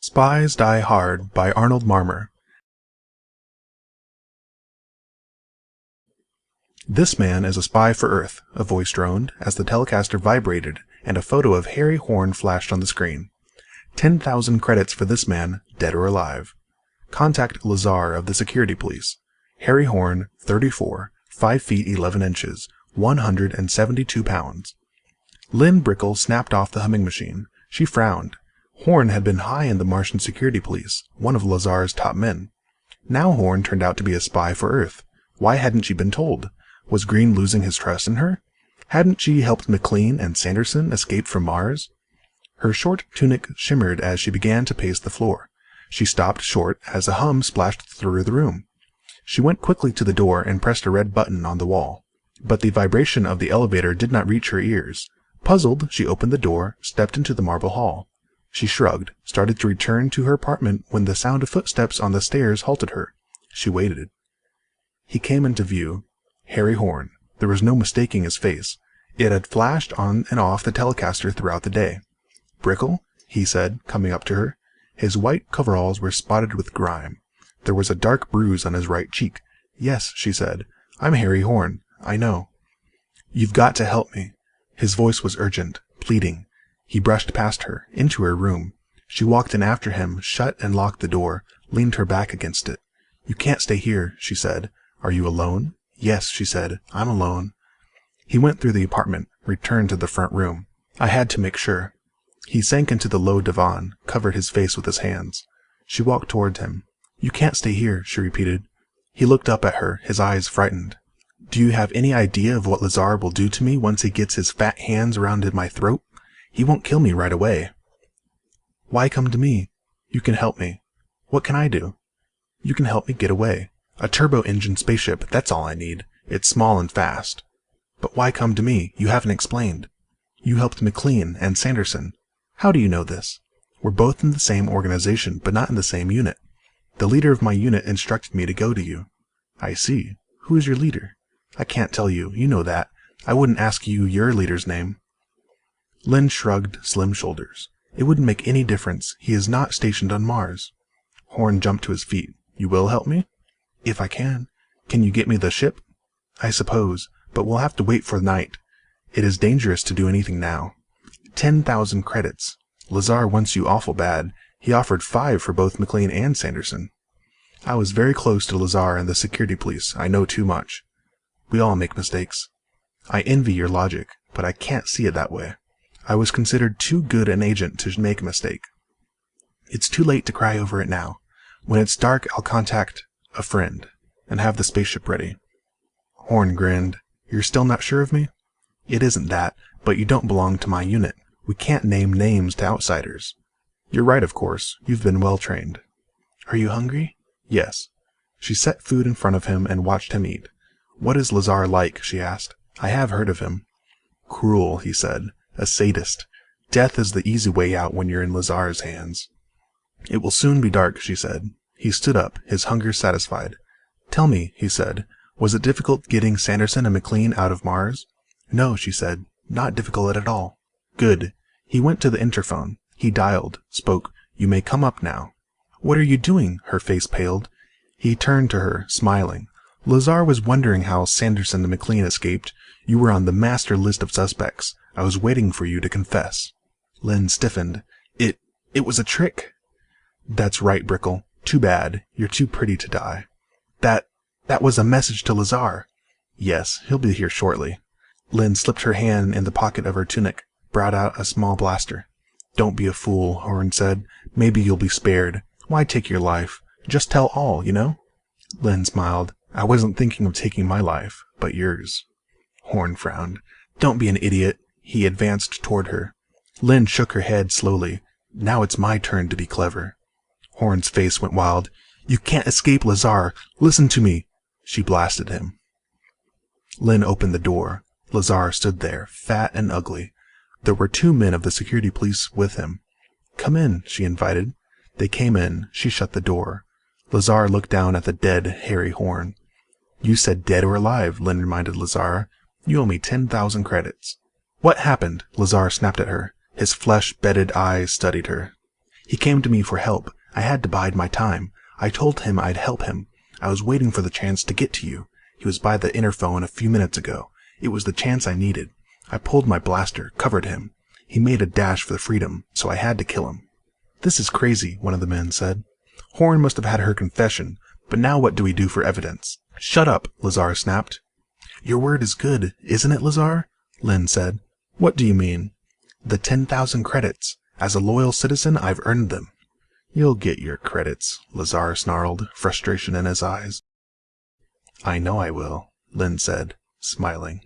Spies Die Hard by Arnold Marmor. This man is a spy for Earth, a voice droned as the Telecaster vibrated and a photo of Harry Horn flashed on the screen. 10,000 credits for this man, dead or alive. Contact Lazar of the Security Police. Harry Horn, 34, 5 feet 11 inches, 172 pounds. Lynn Brickle snapped off the humming machine. She frowned. Horn had been high in the Martian Security Police, one of Lazar's top men. Now Horn turned out to be a spy for Earth. Why hadn't she been told? Was Green losing his trust in her? Hadn't she helped McLean and Sanderson escape from Mars? Her short tunic shimmered as she began to pace the floor. She stopped short as a hum splashed through the room. She went quickly to the door and pressed a red button on the wall. But the vibration of the elevator did not reach her ears. Puzzled, she opened the door, stepped into the marble hall. She shrugged, started to return to her apartment when the sound of footsteps on the stairs halted her. She waited. He came into view. Harry Horn. There was no mistaking his face. It had flashed on and off the Telecaster throughout the day. "Brickle?" he said, coming up to her. His white coveralls were spotted with grime. There was a dark bruise on his right cheek. "Yes," she said. "I'm Harry Horn. I know." "You've got to help me." His voice was urgent, pleading. He brushed past her, into her room. She walked in after him, shut and locked the door, leaned her back against it. "You can't stay here," she said. "Are you alone?" "Yes," she said. "I'm alone." He went through the apartment, returned to the front room. "I had to make sure." He sank into the low divan, covered his face with his hands. She walked toward him. "You can't stay here," she repeated. He looked up at her, his eyes frightened. "Do you have any idea of what Lazar will do to me once he gets his fat hands around my throat? He won't kill me right away." "Why come to me? You can help me." "What can I do?" "You can help me get away. A turbo-engine spaceship, that's all I need. It's small and fast." "But why come to me? You haven't explained." "You helped McLean and Sanderson." "How do you know this?" "We're both in the same organization, but not in the same unit. The leader of my unit instructed me to go to you." "I see. Who is your leader?" "I can't tell you. You know that. I wouldn't ask you your leader's name." Lynn shrugged slim shoulders. "It wouldn't make any difference. He is not stationed on Mars." Horn jumped to his feet. "You will help me?" "If I can." "Can you get me the ship?" "I suppose, but we'll have to wait for night. It is dangerous to do anything now." 10,000 credits. Lazar wants you awful bad. He offered 5 for both McLean and Sanderson. "I was very close to Lazar and the Security Police. I know too much." "We all make mistakes." "I envy your logic, but I can't see it that way. I was considered too good an agent to make a mistake." "It's too late to cry over it now. When it's dark, I'll contact a friend and have the spaceship ready." Horn grinned. "You're still not sure of me?" "It isn't that, but you don't belong to my unit. We can't name names to outsiders." "You're right, of course. You've been well trained." "Are you hungry?" "Yes." She set food in front of him and watched him eat. "What is Lazar like?" she asked. "I have heard of him." "Cruel," he said. "A sadist. Death is the easy way out when you're in Lazar's hands." "It will soon be dark," she said. He stood up, his hunger satisfied. "Tell me," he said, "was it difficult getting Sanderson and McLean out of Mars?" "No," she said. "Not difficult at all." "Good." He went to the interphone. He dialed, spoke. "You may come up now." "What are you doing?" Her face paled. He turned to her, smiling. "Lazar was wondering how Sanderson and McLean escaped. You were on the master list of suspects. I was waiting for you to confess." Lynn stiffened. It was a trick." "That's right, Brickle. Too bad. You're too pretty to die." That was a message to Lazar." "Yes, he'll be here shortly." Lynn slipped her hand in the pocket of her tunic, brought out a small blaster. "Don't be a fool," Horn said. "Maybe you'll be spared. Why take your life? Just tell all, you know?" Lynn smiled. "I wasn't thinking of taking my life, but yours." Horn frowned. "Don't be an idiot." He advanced toward her. Lynn shook her head slowly. "Now it's my turn to be clever." Horn's face went wild. "You can't escape Lazar. Listen to me." She blasted him. Lynn opened the door. Lazar stood there, fat and ugly. There were 2 men of the security police with him. "Come in," she invited. They came in. She shut the door. Lazar looked down at the dead Harry Horn. "You said dead or alive," Lynn reminded Lazar. "You owe me 10,000 credits." "What happened?" Lazar snapped at her. His flesh-bedded eyes studied her. He came to me for help. I had to bide my time. I told him I'd help him. I was waiting for the chance to get to you. He was by the interphone a few minutes ago. It was the chance I needed. I pulled my blaster, covered him. He made a dash for the freedom, so I had to kill him." "This is crazy," one of the men said. "Horn must have had her confession, but now what do we do for evidence?" "Shut up," Lazar snapped. "Your word is good, isn't it, Lazar?" Lynn said. "What do you mean?" "The 10,000 credits. As a loyal citizen, I've earned them." "You'll get your credits," Lazar snarled, frustration in his eyes. "I know I will," Lynn said, smiling.